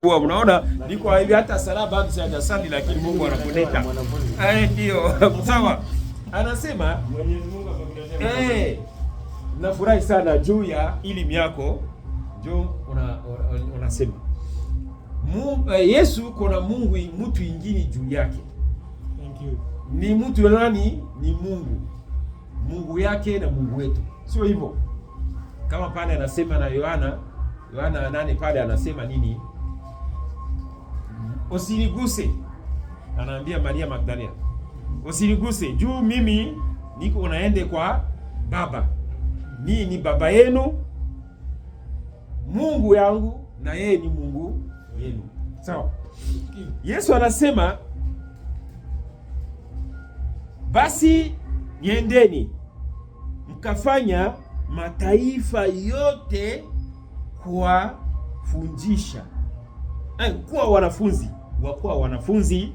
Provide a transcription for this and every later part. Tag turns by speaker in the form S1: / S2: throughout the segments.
S1: Unaona niko hivi hata sala bado sijasali, lakini Mungu anaponeta. Ndio sawa. Anasema Mwenyezi Mungu akakuletea. Nafurahi sana juu ya elimu yako. Juu unasema Yesu kuna Mungu mtu ingine juu yake.
S2: Thank you.
S1: Ni mtu nani? Ni Mungu. Mungu yake na Mungu wetu. Sio hivyo? Kama pale anasema na Yohana 8 pale anasema nini? Usiniguse. Anaambia Maria Magdalena. Usiniguse juu mimi niko naende kwa Baba. Mimi ni baba yenu, Mungu yangu na yeye ni Mungu yenu. Sawa? Yesu anasema basi niendeni mkafanya mataifa yote kuwafundisha. Kuwa wanafunzi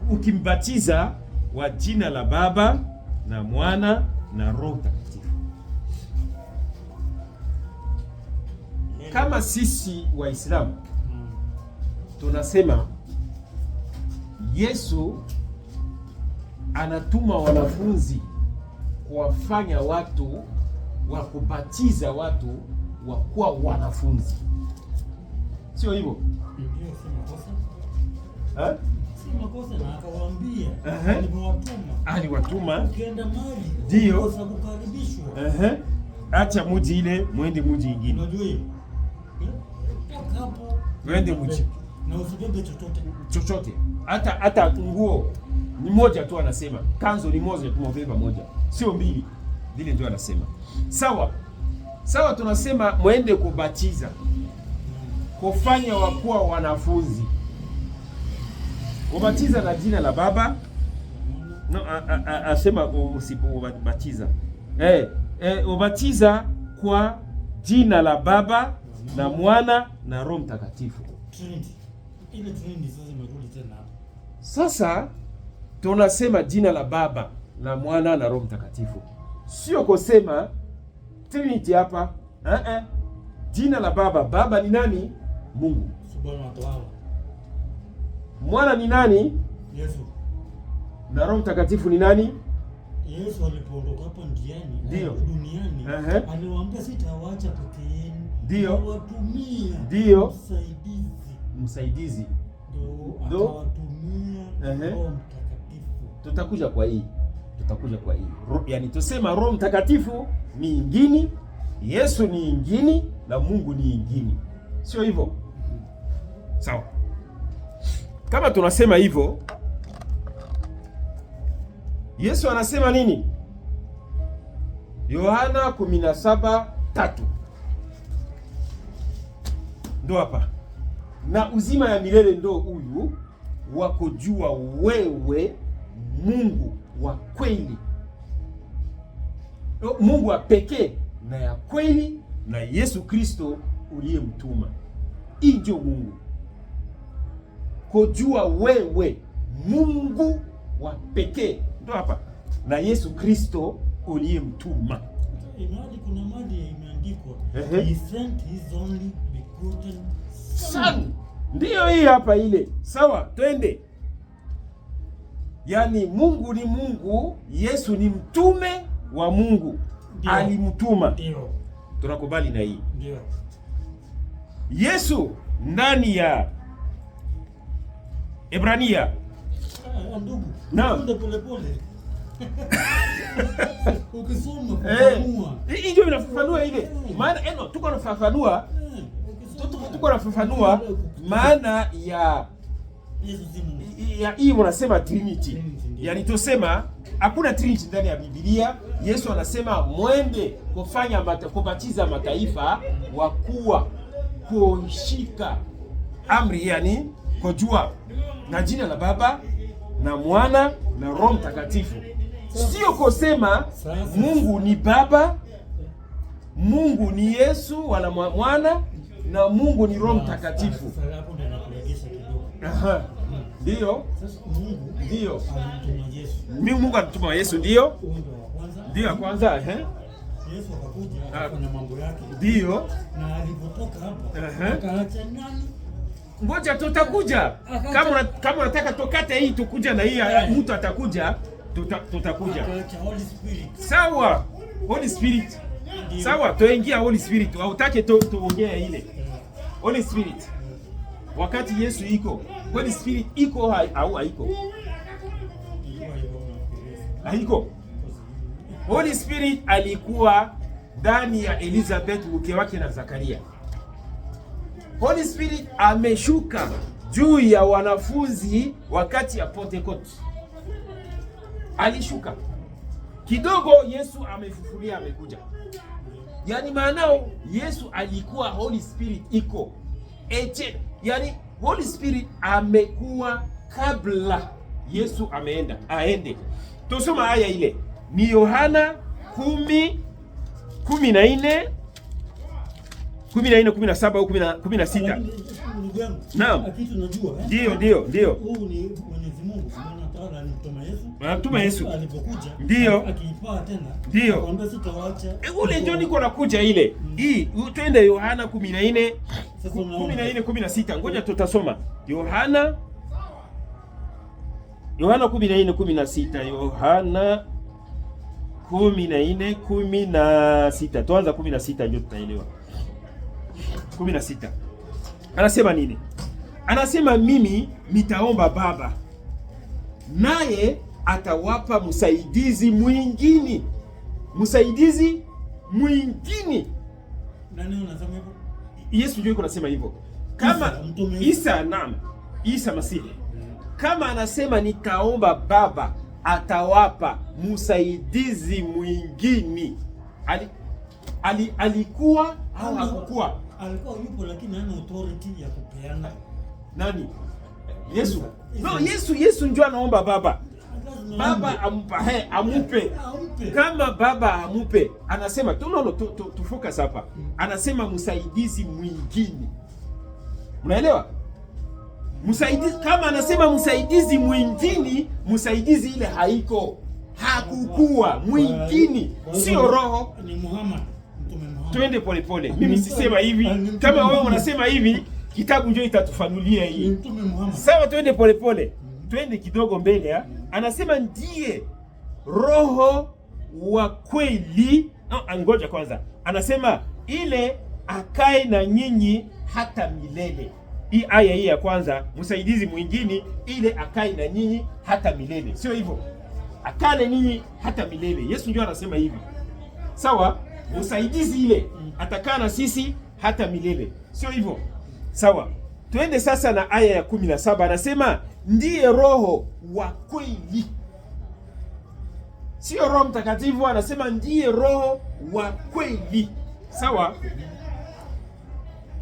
S1: ukimbatiza wa jina la Baba na Mwana na Roho Mtakatifu. Kama sisi Waislamu tunasema Yesu anatuma wanafunzi kuwafanya watu wa kubatiza watu wa kuwa wanafunzi. Sio hivyo?
S2: Ndio, si makosa. Si makosa, na akawaambia
S1: aliwatuma
S2: ukienda mahali
S1: ndio
S2: kukaribishwa.
S1: Acha muji ile mwende muji ingine.
S2: Unajua hiyo? Hapo
S1: mwende muji
S2: na usibebe chochote.
S1: Hata nguo ni moja tu anasema. Kanzo ni moja tumebeba moja. Sio mbili. Vile ndio anasema. Sawa tunasema mwende kubatiza. Kufanya wakuwa wanafunzi. Ubatiza na jina la Baba. No, asema usipobatiza. Ubatiza kwa jina la Baba na Mwana na Roho Mtakatifu.
S2: Trinity. Ile Trinity sasa imerudi tena hapo.
S1: Sasa tunasema jina la Baba na Mwana na Roho Mtakatifu. Sio kusema Trinity hapa. Jina la Baba ni nani? Mungu.
S2: Subhanahu wa ta'ala.
S1: Mwana ni nani?
S2: Yesu. Na
S1: Roho Mtakatifu ni nani?
S2: Yesu alipoondoka hapa duniani aliwaambia sitawaacha peke yenu.
S1: Ndio.
S2: Nawatumia
S1: msaidizi.
S2: Ndio akawatumia Roho Mtakatifu.
S1: Tutakuja kwa hii. Yaani tusema Roho Mtakatifu ni ingine, Yesu ni ingine na Mungu ni ingine. Sio hivyo? Sawa. Kama tunasema hivyo, Yesu anasema nini? Yohana 17:3. Ndo hapa. Na uzima ya milele ndo huyu wa kujua wewe Mungu wa kweli. Mungu wa pekee na ya kweli na Yesu Kristo uliyemtuma. Hii ndio Mungu. Kujua wewe Mungu wa pekee ndo hapa na Yesu Kristo uliyemtuma.
S2: Kuna mali imeandikwa he sent his only begotten son.
S1: Ndio hii hapa ile. Sawa, twende. Yaani Mungu ni Mungu, Yesu ni mtume wa Mungu. Dio. Alimtuma.
S2: Ndio.
S1: Tunakubali na hii.
S2: Ndio.
S1: Yesu ndani ya Ebrania.
S2: Ndugu.
S1: Naam.
S2: Pole. Ukisoma
S1: hii ndio inafafanua ile. Maana tuko nafafanua. Tuko nafafanua maana ya hii mnasema Trinity. Yaani tusema hakuna Trinity ndani ya Biblia. Yesu anasema mwende kufanya kubatiza mataifa wakuwa kushika amri, yani kujua na jina la Baba na Mwana na Roho Mtakatifu. Sio kusema Mungu ni Baba, Mungu ni Yesu wala Mwana na Mungu ni Roho Mtakatifu. Ndio. Ndio. Mungu alituma Yesu ndio. Ndio kwanza
S2: Yesu akakuja akafanya mambo yake.
S1: Ndio.
S2: Na alipotoka hapa akaacha nani?
S1: Ngoja tutakuja. Kama unataka tokate hii tukuja na hii mtu atakuja, tutakuja.
S2: Akaacha Holy Spirit.
S1: Sawa. Holy Spirit. Sawa, tuingia Holy Spirit. Hautaki tuongee ile. Holy Spirit. Wakati Yesu iko, Holy Spirit iko au haiko? Haiko. Holy Spirit alikuwa ndani ya Elizabeth mke wake na Zakaria. Holy Spirit ameshuka juu ya wanafunzi wakati ya Pentecost. Alishuka. Kidogo Yesu amefufulia amekuja. Yaani maanao Yesu alikuwa Holy Spirit iko. Yaani Holy Spirit amekuwa kabla Yesu aende. Tusoma aya ile. Ni Yohana 10:14 17 au 16. Naam. Ndio.
S2: Huu ni Mwenyezi Mungu Subhanahu alimtuma Yesu.
S1: Anatuma Yesu.
S2: Alipokuja.
S1: Ndio.
S2: Akiipaa tena.
S1: Ndio.
S2: Akamwambia sitawaacha.
S1: Ule ndio niko nakuja ile. Hii twende Yohana 14 16. Ngoja tutasoma. Yohana 14:16. Yohana 14:16. Tuanza 16 ndio tutaelewa. 16. Anasema nini? Anasema mimi nitaomba Baba, naye atawapa msaidizi mwingine. Msaidizi mwingine.
S2: Nani unasema hivyo?
S1: Yesu ndio anasema hivyo. Kama Isa Masihi. Kama anasema nitaomba Baba atawapa msaidizi mwingine. Alikuwa au hakukuwa?
S2: Alikuwa yupo lakini hana authority ya kupeana.
S1: Nani? Yesu. No, Yesu ndio anaomba Baba. Baba amupe. Kama Baba amupe, anasema tufocus hapa. Anasema msaidizi mwingine. Unaelewa? Msaidizi kama anasema msaidizi mwingine, msaidizi ile haiko. Hakukuwa mwingine, sio roho.
S2: Ni Muhammad, mtume Muhammad.
S1: Twende polepole. Mimi sisema hivi. Kama wewe unasema hivi, kitabu ndio itatufanulia hii.
S2: Mtume Muhammad.
S1: Sawa, twende polepole. Twende kidogo mbele. Anasema ndiye roho wa kweli. Ngoja kwanza. Anasema ile akae na nyinyi hata milele. Hii aya hii ya kwanza, msaidizi mwingine ile akae na nyinyi hata milele. Sio hivyo? Akae na nyinyi hata milele. Yesu ndio anasema hivi. Sawa? Msaidizi ile atakaa na sisi hata milele. Sio hivyo? Sawa. Tuende sasa na aya ya 17. Anasema ndiye roho wa kweli. Sio Roho Mtakatifu, anasema ndiye roho wa kweli. Sawa?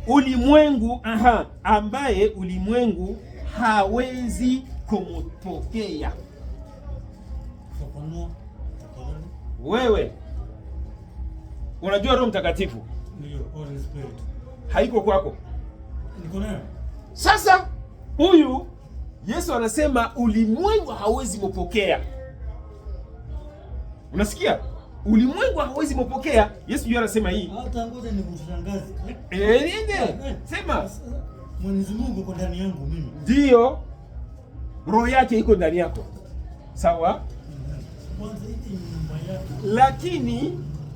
S1: Ulimwengu ambaye ulimwengu hawezi kumpokea. Wewe unajua Roho Mtakatifu?
S2: Ndio, Holy Spirit.
S1: Haiko kwako?
S2: Niko nayo.
S1: Sasa huyu Yesu anasema ulimwengu hawezi mpokea. Unasikia? Ulimwengu hawezi mpokea. Yesu yeye anasema hii.
S2: Hata ngoja nikushangaze.
S1: Nini? Sema.
S2: Mwenyezi Mungu yuko ndani yangu mimi.
S1: Ndio. Roho yake iko ndani yako. Sawa?
S2: Kwanza hii ni nyumba yake.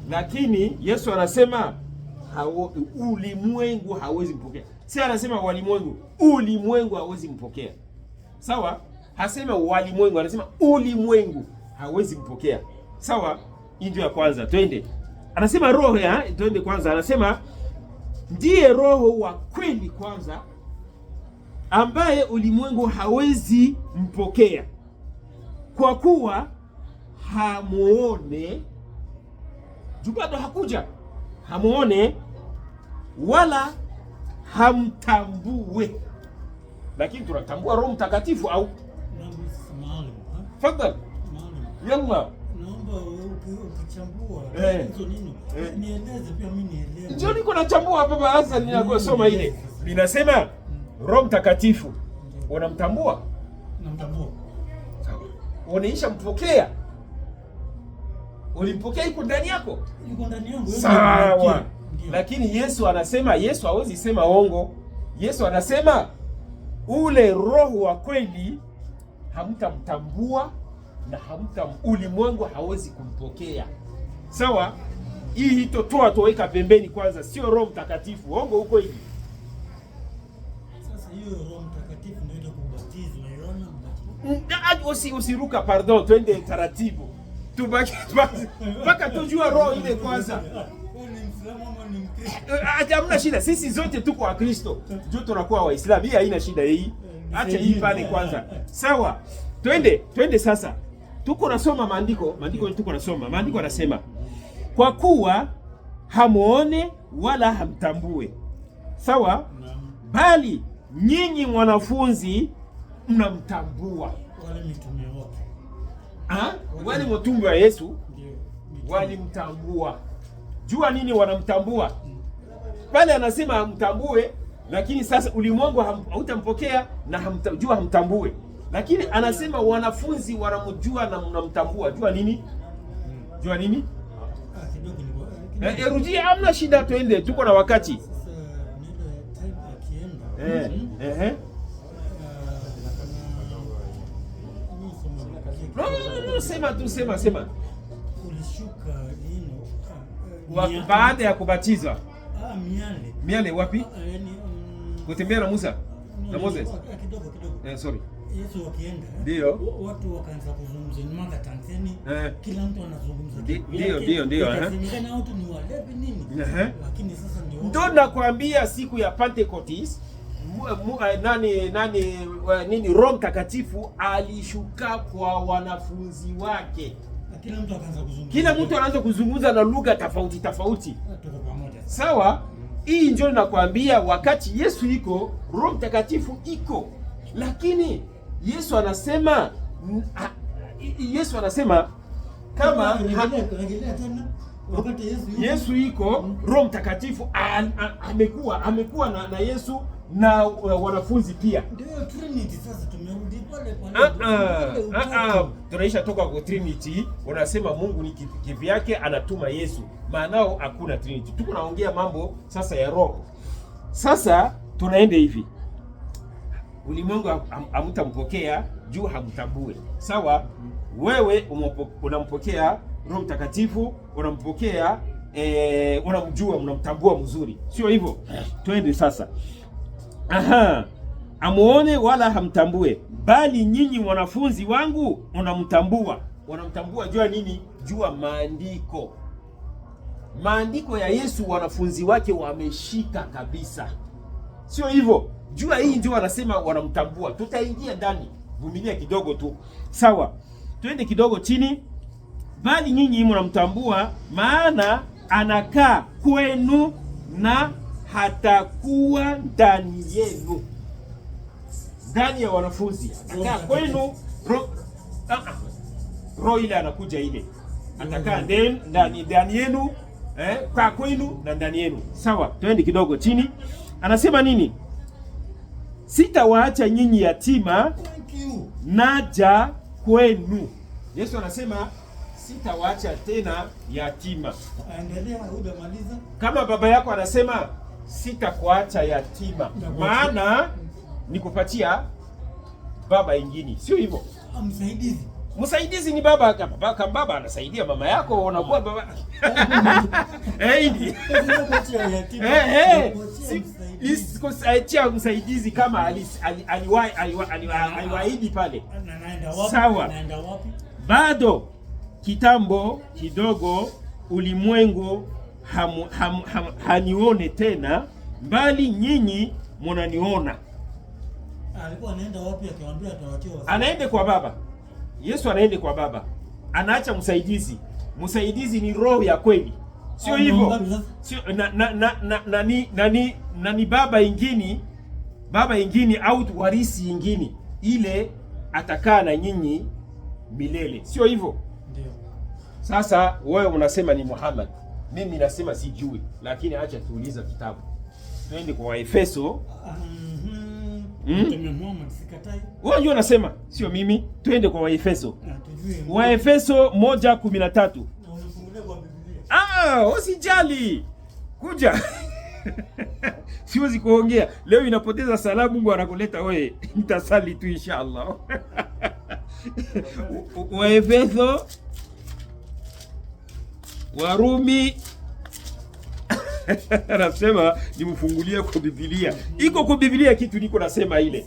S1: Lakini Yesu anasema ulimwengu hawezi mpokea. Si anasema walimwengu, ulimwengu hawezi mpokea. Sawa? Hasema walimwengu, anasema ulimwengu hawezi mpokea. Sawa? Hii ndio ya kwanza. Twende. Anasema roho twende kwanza. Anasema ndiye roho wa kweli kwanza ambaye ulimwengu hawezi mpokea. Kwa kuwa hamuone, bado hakuja. Hamuone wala hamtambue. Lakini tunatambua Roho Mtakatifu au? Fadhali. Yalla.
S2: Naomba ukichambua hizo nini? Nieleze pia mimi nielewe.
S1: Ndio niko nachambua hapa basi ninakosoma ile. Ninasema Roho Mtakatifu unamtambua?
S2: Namtambua.
S1: Unaisha mpokea? Ulimpokea, iko ndani yako.
S2: Yuko ndani yangu.
S1: Sawa. Lakini Yesu anasema, Yesu hawezi sema ongo. Yesu anasema ule roho wa kweli hamtamtambua na ulimwengu hawezi kumpokea. Sawa? Hii totoa toweka pembeni kwanza, sio Roho Mtakatifu. Ongo huko hivi.
S2: Sasa hiyo Roho Mtakatifu ndio kubatizwa, Yohana
S1: Mbatizaji. Usiruka, pardon, twende taratibu. Tubaki mpaka tujua roho ile kwanza. Hamna shida, sisi zote tuko wa Kristo. Ndio tunakuwa Waislamu. Hii haina shida hii. Acha hii pale kwanza. Sawa. Twende sasa. Tuko nasoma maandiko tuko nasoma. Maandiko yanasema, kwa kuwa hamuone wala hamtambue. Sawa? Bali nyinyi wanafunzi mnamtambua.
S2: Wale mitume wote.
S1: Wale mitume wa Yesu walimtambua. Jua nini wanamtambua? Pale anasema hamtambue, lakini sasa ulimwengu hautampokea na hamtambue. Lakini anasema wanafunzi wanamjua na mnamtambua. Jua nini? Jua nini? Rudia, hamna shida, twende, tuko na wakati. Sema.
S2: Ulishuka
S1: baada ya kubatizwa. Miale wapi? Kutembea na Musa na Moses.
S2: Kidogo.
S1: Sorry.
S2: Yesu wakienda.
S1: Ndio.
S2: Watu wakaanza kuzungumza ni mwaka Tanzania. Kila mtu anazungumza.
S1: Ndio.
S2: Semekana watu ni walevi nini? Lakini sasa
S1: ndio nakwambia siku ya Pentecost nini Roho Mtakatifu alishuka kwa wanafunzi wake. Kila mtu anaanza kuzungumza na lugha tofauti. Sawa? Hii ndio nakwambia, wakati Yesu iko, Roho Mtakatifu iko. Lakini Yesu anasema kama wakati Yesu iko, Roho Mtakatifu amekuwa na Yesu na wanafunzi pia.
S2: Ndio Trinity. Sasa tumerudi pale.
S1: Tunaisha toka kwa Trinity. Unasema Mungu ni kivyake anatuma Yesu. Maanao hakuna Trinity. Tuko naongea mambo sasa ya roho. Sasa tunaenda hivi. Ulimwengu hamtampokea juu hamtambue. Sawa? Wewe unampokea Roho Mtakatifu, unampokea unamjua, unamtambua mzuri. Sio hivyo? Twende sasa. Amuone wala hamtambue, bali nyinyi wanafunzi wangu unamtambua. Wanamtambua jua nini? Jua maandiko. Maandiko ya Yesu wanafunzi wake wameshika kabisa. Sio hivyo? Jua hii ndio wanasema wanamtambua. Tutaingia ndani. Vumilia kidogo tu. Sawa. Twende kidogo chini. Bali nyinyi mnamtambua, maana anakaa kwenu na hatakuwa ndani yenu. Ndani ya wanafunzi atakaa kwenu. Roho ile anakuja ile, atakaa ndani yenu, kwa kwenu na ndani yenu. Sawa, twende kidogo chini. Anasema nini? Sitawaacha nyinyi yatima, naja kwenu. Yesu anasema sitawaacha tena yatima.
S2: Endelea, hujamaliza.
S1: Kama baba yako anasema sitakuacha yatima, maana nikupatia baba ingine. Sio hivyo? Msaidizi ni baba. Kama baba anasaidia mama yako, unakuwa baba. Sikuachia msaidizi kama aliwaahidi pale. Sawa. Bado kitambo kidogo ulimwengu hanione tena, bali nyinyi mnaniona.
S2: Alikuwa anaenda wapi akiwaambia atawachiwa?
S1: Anaenda kwa baba. Yesu anaenda kwa baba. Anaacha msaidizi. Msaidizi ni roho ya kweli. Sio hivyo? Sio ni baba ingine au warisi ingine. Ile atakaa na nyinyi milele. Sio hivyo?
S2: Ndio.
S1: Sasa wewe unasema ni Muhammad. Mimi nasema sijui, lakini acha tuuliza kitabu. Twende kwa Waefeso.
S2: Muhammad sikatai.
S1: Wewe ndio unasema, sio mimi. Twende kwa Waefeso. Waefeso 1:13. Usijali. Kuja. Siwezi kuongea. Leo inapoteza salamu, Mungu anakuleta wewe. Nitasali tu inshallah. Waefeso, Warumi anasema nimfungulie kwa Biblia. Iko kwa Biblia kitu niko nasema ile.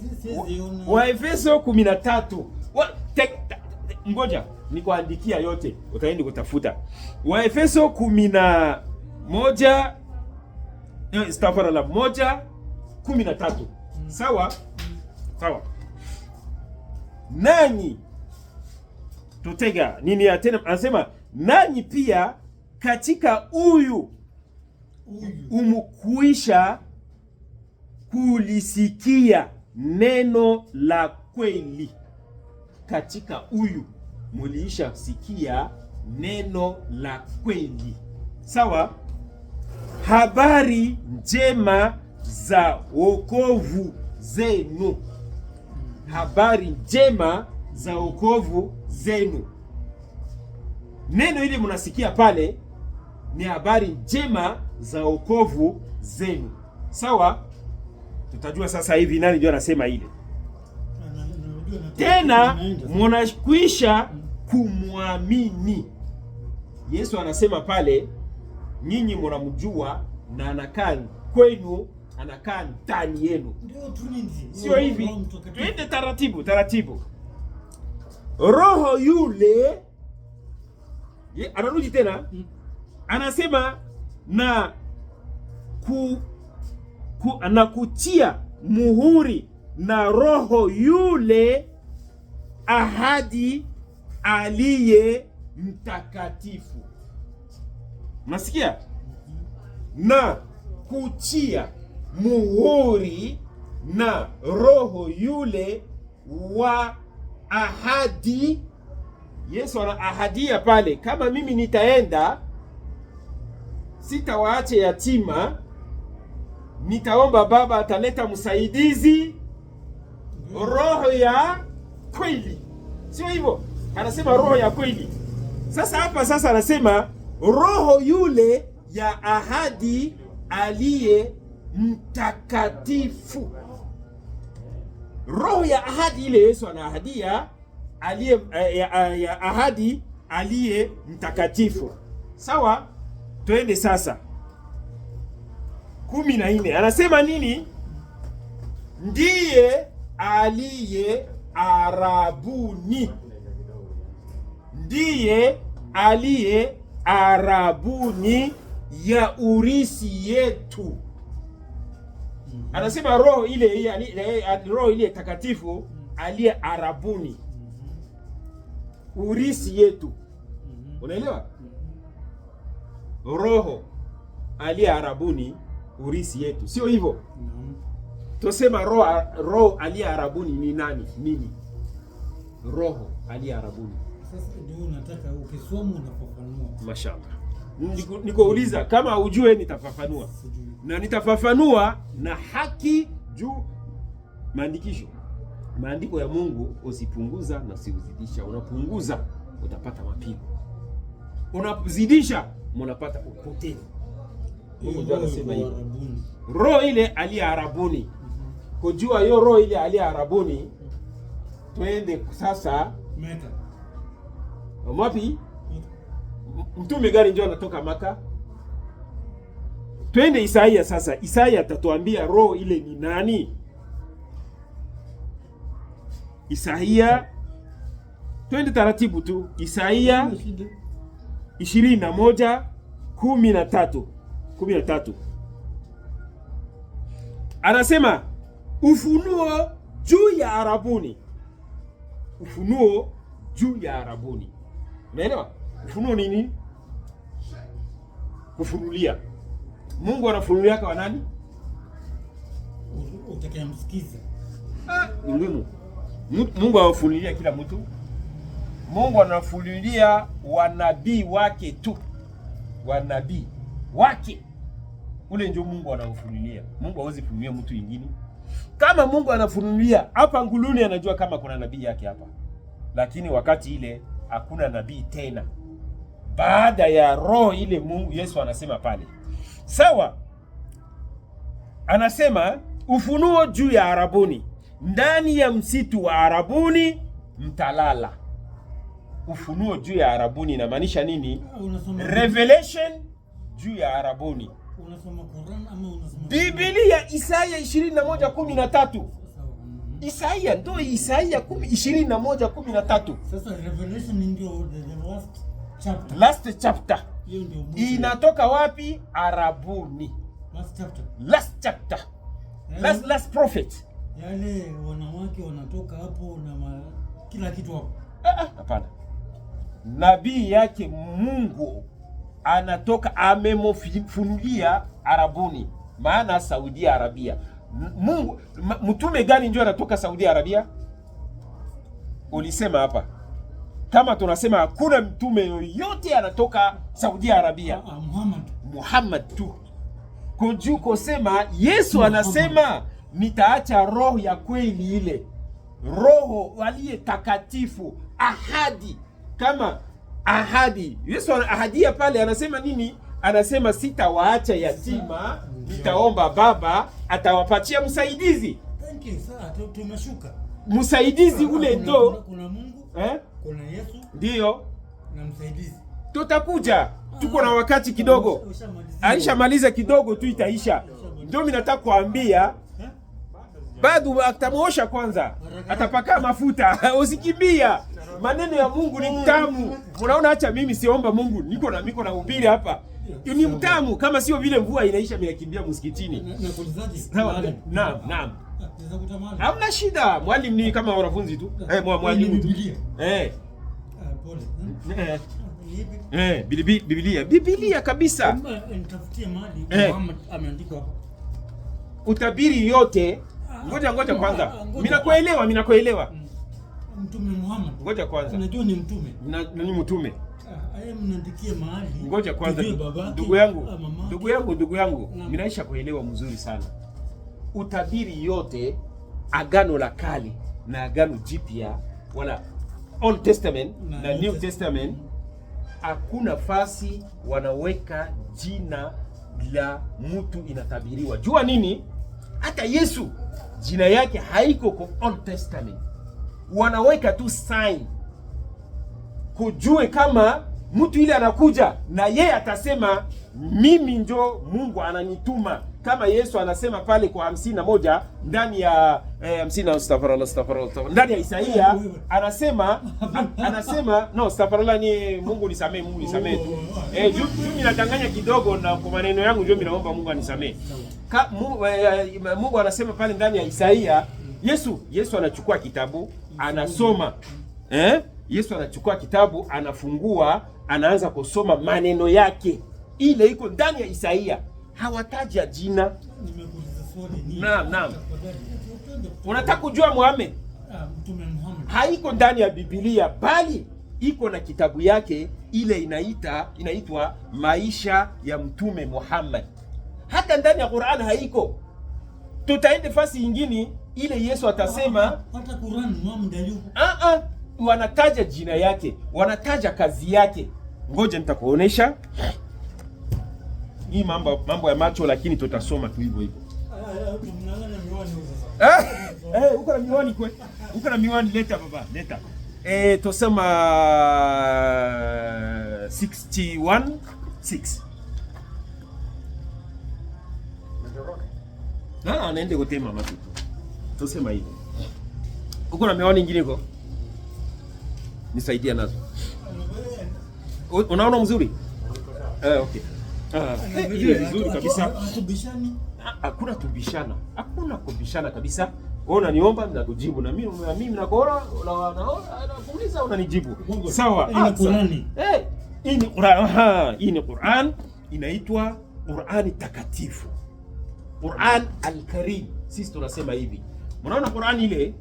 S1: Waefeso 13. Ngoja nikuandikia yote, utaenda kutafuta. Waefeso 11 stafara la 1:13. Sawa? Sawa. Nanyi tutega nini ya tena, anasema nanyi pia katika huyu umkuisha kulisikia neno la kweli. Katika huyu muliisha sikia neno la kweli. Sawa? Habari njema za wokovu zenu. Habari njema za wokovu zenu. Neno hili mnasikia pale ni habari njema za wokovu zenu. Sawa? Tutajua sasa hivi nani ndio anasema ile. Tena mnakwisha kumwamini. Yesu anasema pale nyinyi mnamjua na anakaa kwenu, anakaa ndani yenu. Sio hivi. Twende taratibu taratibu. Roho yule anarudi tena, anasema na kutia muhuri na Roho yule ahadi aliye mtakatifu. Unasikia? Na kutia muhuri na Roho yule wa ahadi. Yesu ana ahadia pale, kama mimi nitaenda sitawaache yatima, nitaomba Baba ataleta msaidizi, roho ya kweli. Sio hivyo? Anasema roho ya kweli. Sasa hapa sasa anasema roho yule ya ahadi aliye mtakatifu. Roho ya ahadi ile Yesu anaahadia aliye ya ahadi aliye mtakatifu. Sawa? Twende sasa 14. Anasema nini? Ndiye aliye arabuni. Ndiye aliye arabuni ya urisi yetu. Anasema roho ile takatifu aliye arabuni urisi yetu. Unaelewa? Roho aliye arabuni urisi yetu. Sio hivyo? Tusema roho aliye arabuni ni nani? Nini? Roho aliye arabuni.
S2: Sasa ndio nataka ukisoma unafafanua.
S1: Mashaallah. Nikouliza kama ujue nitafafanua. Na nitafafanua na haki juu maandikisho. Maandiko ya Mungu usipunguza na usiuzidisha. Unapunguza utapata mapigo. Unazidisha mnapata upotevu. Mungu ndio anasema hivyo. Roho ile aliye arabuni. Kujua hiyo roho ile aliye arabuni, twende sasa
S2: Meka.
S1: Wapi? Mtume gani ndio anatoka Maka? Twende Isaia sasa. Isaia atatuambia roho ile ni nani? Isaia, twende taratibu tu. Isaia 21:13. Anasema ufunuo juu ya arabuni. Ufunuo juu ya arabuni. Unaelewa? Ufunuo ni nini? Kufunulia. Mungu anafunulia kwa nani?
S2: Utakayemsikiza.
S1: Ni ngumu. Mungu anafunulia kila mtu. Mungu anafunulia wanabii wake tu. Wanabii wake. Ule ndio Mungu anafunulia. Mungu hawezi kufunulia mtu mwingine. Kama Mungu anafunulia hapa nguluni, anajua kama kuna nabii yake hapa. Lakini wakati ile hakuna nabii tena. baada ya roho ile Mungu Yesu anasema pale. Sawa, anasema ufunuo juu ya Arabuni, ndani ya msitu wa Arabuni mtalala. Ufunuo juu ya Arabuni inamaanisha nini? Revelation juu ya Arabuni.
S2: Unasoma Quran ama unasoma
S1: Biblia? Isaya 21:13. Isaya ndio Isaya 21:13.
S2: Sasa Revelation ndio the last chapter.
S1: Last chapter.
S2: Hiyo ndio
S1: inatoka wapi? Arabuni.
S2: Last chapter.
S1: Last chapter. Last prophet.
S2: Yale wanawake wanatoka hapo na kila kitu hapo.
S1: Hapana. Nabii yake Mungu anatoka amemfunulia Arabuni, maana Saudi Arabia. Mungu mtume gani ndio anatoka Saudi Arabia? Ulisema hapa kama tunasema hakuna mtume yoyote anatoka Saudi Arabia. Muhammad tu. Kujuko sema Yesu anasema nitaacha roho ya kweli, ile roho aliye takatifu, ahadi kama ahadi. Yesu ahadia pale anasema nini? Anasema sitawaacha yatima, nitaomba Baba atawapatia msaidizi.
S2: Thank you sir, tumeshuka.
S1: Msaidizi ule ndo
S2: kuna Mungu, kuna Yesu,
S1: ndio
S2: na msaidizi.
S1: Tutakuja, tuko na wakati kidogo. Aishamaliza kidogo tu itaisha. Ndio mimi nataka kuambia bado atamuosha kwanza, atapaka mafuta. Usikimbia. Maneno ya Mungu ni mtamu. Unaona, acha mimi siomba Mungu, niko na ubiri hapa. Ni mtamu kama sio vile mvua inaisha mimi nakimbia msikitini. Naam. Hamna shida. Mwalimu ni kama wanafunzi tu. Mwalimu tu. Biblia kabisa.
S2: Nitafutie mahali Muhammad ameandika hapo.
S1: Utabiri yote. Ngoja kwanza. Mimi nakuelewa.
S2: Mtume Muhammad.
S1: Ngoja kwanza.
S2: Unajua ni mtume.
S1: Ni mtume.
S2: Mnaandikie mahali.
S1: Ngoja kwanza. Ndugu yangu. Mimi naisha kuelewa mzuri sana. Utabiri yote, Agano la Kale na Agano Jipya, wala Old Testament na New Testament, hakuna fasi wanaweka jina la mtu inatabiriwa. Jua nini? Hata Yesu jina yake haiko kwa Old Testament. Wanaweka tu sign kujue kama mtu ile anakuja na yeye atasema mimi njo Mungu ananituma, kama Yesu anasema pale kwa 51 ndani ya 50 ndani ya Isaia anasema no astaghfirullah, ni Mungu nisamee tu. Mimi nadanganya kidogo na kwa maneno yangu ndio mimi naomba Mungu anisamee. Mungu anasema pale ndani ya Isaia, Yesu anachukua kitabu anasoma. Yesu anachukua kitabu anafungua, anaanza kusoma maneno yake. Ile iko ndani ya Isaia. Hawataja jina. Naam. Unataka kujua Muhammad?
S2: Mtume Muhammad
S1: haiko ndani ya Biblia, bali iko na kitabu yake ile inaitwa Maisha ya Mtume Muhammad. Hata ndani ya Qur'an haiko. Tutaende fasi nyingine ile Yesu atasema
S2: hata Qur'an Muhammad hayuko.
S1: Wanataja jina yake, wanataja kazi yake. Ngoja nitakuonesha. Hii mambo ya macho, lakini tutasoma tu hivyo. Uko na miwani kwe? Uko na miwani, leta baba, leta. Tusema 61:6. Naende kutema matu. Tusema hivi. Uko na miwani nyingine huko? Nisaidia nazo. Unaona mzuri? Okay. Vizuri kabisa. Hakuna kubishana kabisa. Wewe unaniomba na kujibu, na mimi nakuona nakuuliza unanijibu. Sawa. Hii ni Qur'an, inaitwa Qur'ani takatifu. Qur'an al-Karim. Sisi tunasema hivi. Unaona Qur'an ile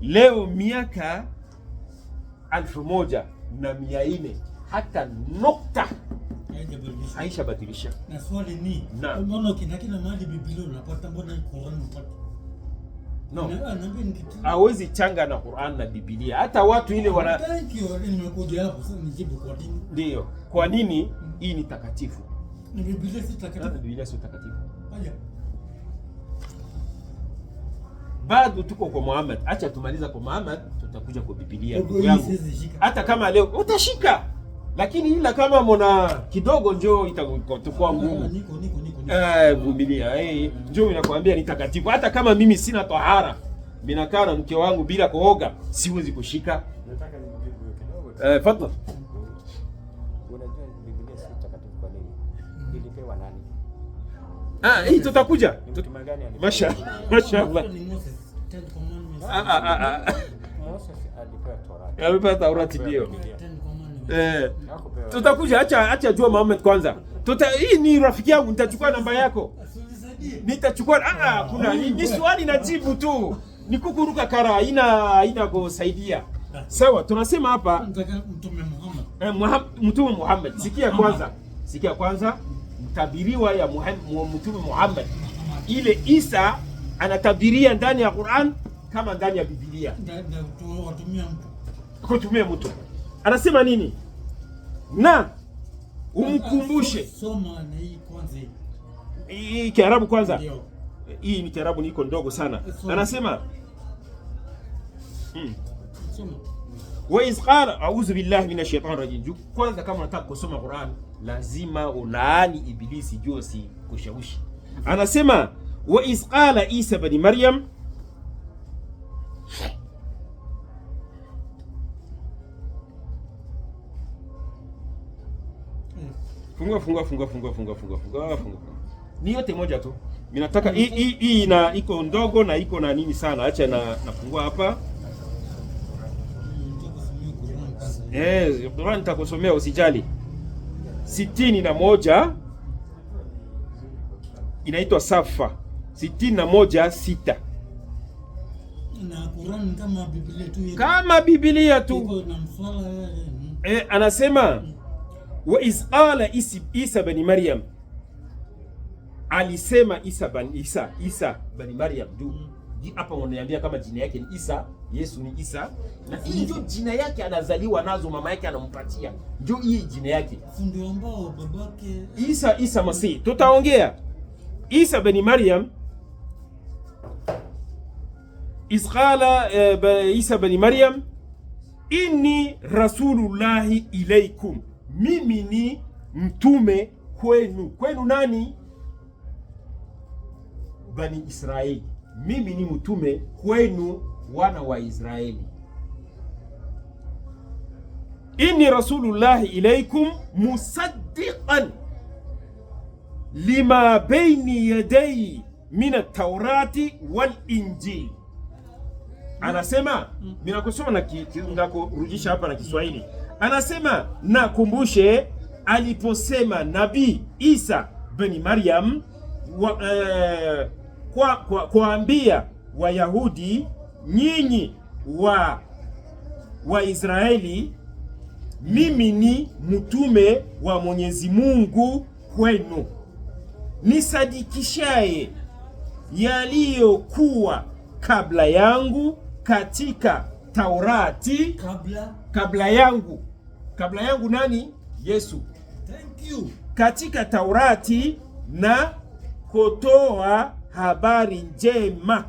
S1: leo miaka 1400 hata nukta Aisha badilisha.
S2: Na swali ni mbona kila mahali Biblia unapata, mbona Qur'an unapata?
S1: No. Hawezi changa na Qur'an na Biblia. Hata watu ile wana
S2: nimekuja hapo sasa nijibu kwa nini?
S1: Ndio. Kwa nini hii ni takatifu?
S2: Ni Biblia si takatifu.
S1: Biblia si takatifu.
S2: Haya.
S1: Bado tuko kwa Muhammad. Acha tumaliza kwa Muhammad, tutakuja kwa Biblia. Hata kama leo utashika. Lakini ila kama mona kidogo njoo itakuwa ngumu.
S2: Niko.
S1: Vumilia. Njoo inakwambia ni takatifu. Hata kama mimi sina tahara, mimi nakaa na mke wangu bila kuoga, siwezi kushika.
S3: Nataka nijibu kidogo.
S1: Fatwa.
S3: Unajua Biblia si takatifu kwa nini? Ilipewa nani?
S1: Hii tutakuja. Mashaallah.
S3: Moses alipewa Torati.
S1: Alipewa Taurati ndio. Tutakuja, acha jua Muhammad kwanza. Hii ni rafiki yangu, nitachukua namba yako. Nitachukua kuna ni swali na jibu tu. Ni kukuruka kara, haina kusaidia. Sawa, tunasema hapa
S2: Mtume Muhammad.
S1: Mtume Muhammad. Sikia kwanza mtabiriwa ya Mtume Muhammad. Ile Isa anatabiria ndani ya Qur'an kama ndani ya Biblia. Kutumia mtu. Anasema nini? Na umkumbushe.
S2: Soma na hii kwanza.
S1: Hii Kiarabu kwanza. Hii ni Kiarabu niko ndogo sana. Anasema
S2: Soma.
S1: Wa iz qala a'udhu billahi minash shaitani rajim. Kwanza kama unataka kusoma Qur'an lazima ulaani ibilisi josi kushawishi. Anasema wa iz qala Isa ibn Maryam Fungua. Ni yote moja tu. Mimi nataka hii na iko ndogo na iko na nini sana. Acha nafungua hapa. Qur'an nitakusomea usijali. 61 inaitwa Safa. 61:6.
S2: Na Qur'an kama Biblia tu.
S1: Kama Biblia tu.
S2: Iko na mswala
S1: anasema wa iz qala Isa ibn Maryam. Alisema Isa ibn Maryam juu. Hapa wananiambia kama jina yake ni Isa, Yesu ni Isa. Na hii ndio jina yake anazaliwa nazo, mama yake anampatia. Ndio hii jina yake.
S2: Ndio ambao babake
S1: Isa Masih. Tutaongea Isa ibn Maryam. Iz qala Isa ibn Maryam inni rasulullahi ilaikum. Mimi ni mtume kwenu. Kwenu nani? Bani Israeli. Mimi ni mtume kwenu wana wa Israeli. Inni rasulullahi ilaikum musaddiqan lima baini yadai min at-taurati wal injil. Anasema mimi nakusoma na kurudisha hapa na Kiswahili. Anasema nakumbushe aliposema Nabii Isa bin Maryam kuambia Wayahudi, nyinyi wa Israeli, mimi ni mtume wa Mwenyezi Mungu kwenu, nisadikishaye yaliyokuwa kabla yangu katika Taurati. Kabla yangu nani? Yesu.
S2: Thank you.
S1: Katika Taurati na kutoa habari njema.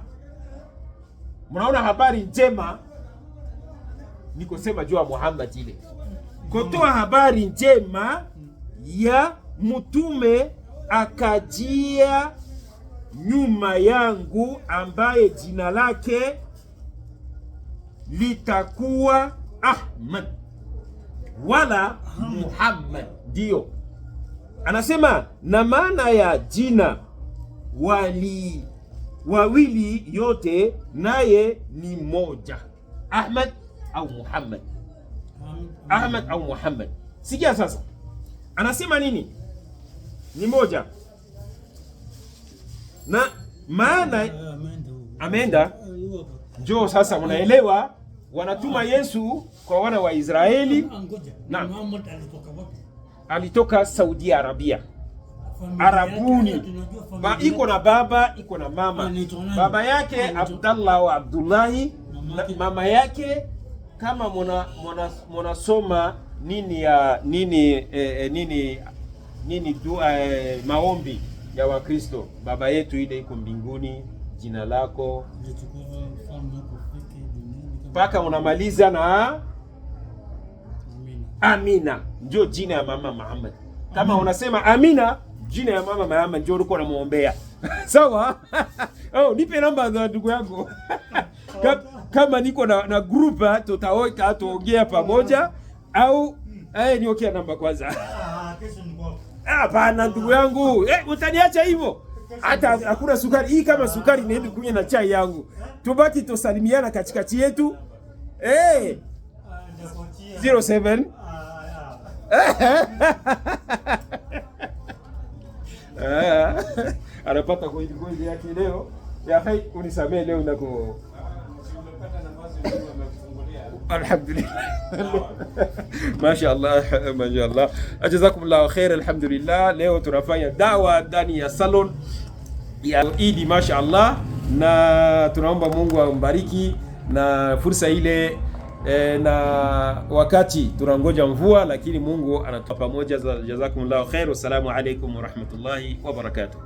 S1: Mnaona habari njema ni kusema juu ya Muhammad ile. Kutoa habari njema ya mtume akajia nyuma yangu ambaye jina lake litakuwa Ahmad wala Muhammad. Ndio anasema, na maana ya jina wawili yote naye ni moja, Ahmad au Muhammad. Ahmad au Muhammad. Sikia sasa anasema nini? Ni moja. Na maana ameenda. Njoo sasa, mnaelewa, wanatuma Yesu kwa wana wa Israeli. Na
S2: Muhammad alitoka wapi?
S1: Alitoka Saudi Arabia. Arabuni. Iko na baba, iko na mama. Baba yake Abdallah au Abdullahi, mama yake kama mnasoma nini ya nini dua maombi ya Wakristo. Baba yetu ile iko mbinguni, jina lako mpaka unamaliza na Amina, ndio jina ya mama Muhammad. Kama unasema Amina, jina ya mama Muhammad ndio uko unamuombea. Sawa? Oh, nipe namba za ndugu yangu. Kama niko na group tutaweka tuongea pamoja au niokea namba kwanza.
S2: Kesho niko.
S1: Hapana ndugu yangu. Utaniacha hivyo? Hata hakuna sukari. Hii kama sukari niende kunywa na chai yangu. Tubaki tusalimiana katikati yetu. 07 anapata kweli yake leo. Ya hai unisamee leo nako. Alhamdulillah. Mashaallah, mashaallah. Jazakumullahu khair. Alhamdulillah. Leo tunafanya dawa ndani ya salon ya Idi, mashaallah, na tunaomba Mungu ambariki na fursa ile na wakati tunangoja mvua, lakini Mungu anatupa pamoja. Jazakumullahu khair. Wassalamu alaykum wa rahmatullahi wa barakatuh.